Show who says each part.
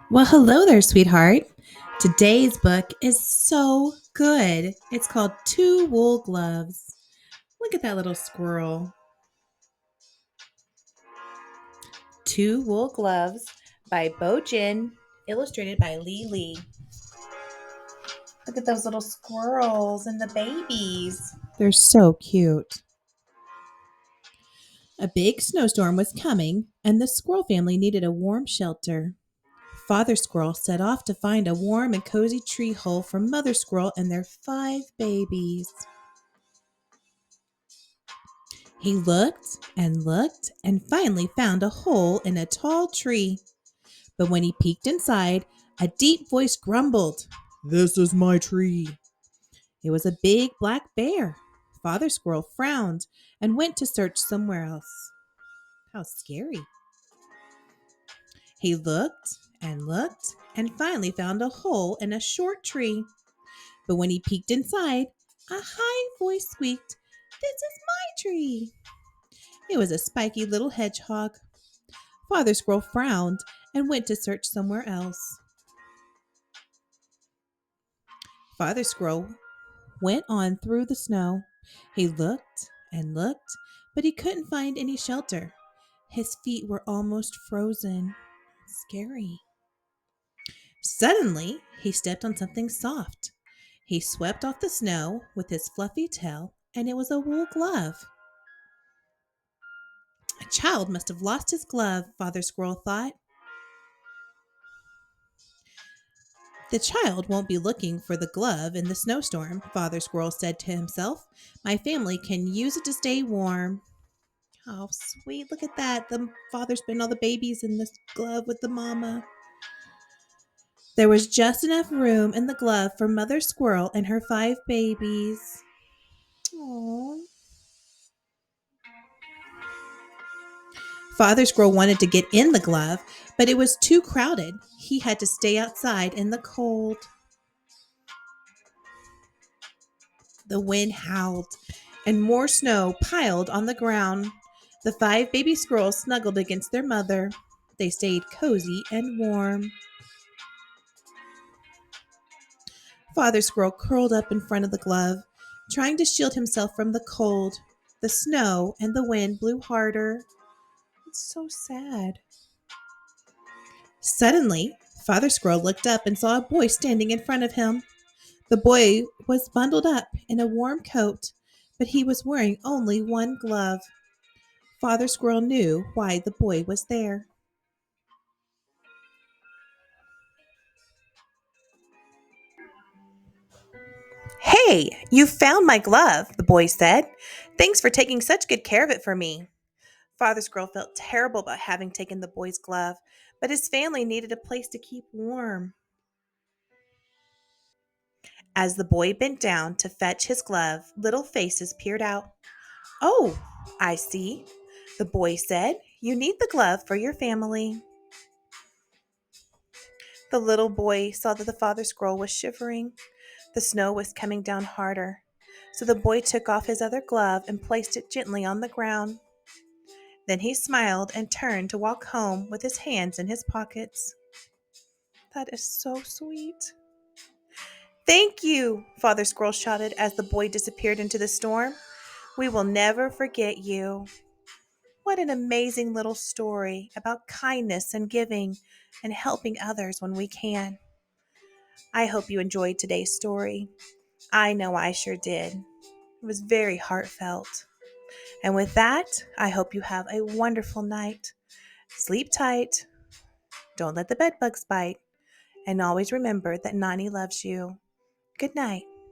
Speaker 1: Well, hello there, sweetheart. Today's book is so good. It's called Two Wool Gloves. Look at that little squirrel. Two Wool Gloves by Bo Jin, illustrated by Lee. Look at those little squirrels and the babies. They're so cute. A big snowstorm was coming, and the squirrel family needed a warm shelter. Father Squirrel set off to find a warm and cozy tree hole for Mother Squirrel and their 5 babies. He looked and finally found a hole in a tall tree. But when he peeked inside, a deep voice grumbled, "This is my tree." It was a big black bear. Father Squirrel frowned and went to search somewhere else. How scary. He looked and finally found a hole in a short tree. But when he peeked inside, a high voice squeaked, "This is my tree." It was a spiky little hedgehog. Father Squirrel frowned and went to search somewhere else. Father Squirrel went on through the snow. He looked, but he couldn't find any shelter. His feet were almost frozen. Scary. Suddenly, he stepped on something soft. He swept off the snow with his fluffy tail, and it was a wool glove. A child must have lost his glove, Father Squirrel thought. The child won't be looking for the glove in the snowstorm, Father Squirrel said to himself. My family can use it to stay warm. Oh, sweet. Look at that. The father's putting all the babies in this glove with the mama. There was just enough room in the glove for Mother Squirrel and her 5 babies. Aww. Father Squirrel wanted to get in the glove, but it was too crowded. He had to stay outside in the cold. The wind howled, and more snow piled on the ground. The 5 baby squirrels snuggled against their mother. They stayed cozy and warm. Father Squirrel curled up in front of the glove, trying to shield himself from the cold. The snow and the wind blew harder. It's so sad. Suddenly, Father Squirrel looked up and saw a boy standing in front of him. The boy was bundled up in a warm coat, but he was wearing only one glove. Father Squirrel knew why the boy was there. "Hey, you found my glove," the boy said. "Thanks for taking such good care of it for me." Father Squirrel felt terrible about having taken the boy's glove, but his family needed a place to keep warm. As the boy bent down to fetch his glove, little faces peered out. "Oh, I see," the boy said. "You need the glove for your family." The little boy saw that the father squirrel was shivering. The snow was coming down harder. So the boy took off his other glove and placed it gently on the ground. Then he smiled and turned to walk home with his hands in his pockets. That is so sweet. "Thank you," Father Squirrel shouted as the boy disappeared into the storm. "We will never forget you." What an amazing little story about kindness and giving and helping others when we can. I hope you enjoyed today's story. I know I sure did. It was very heartfelt. And with that, I hope you have a wonderful night. Sleep tight. Don't let the bed bugs bite. And always remember that Nani loves you. Good night.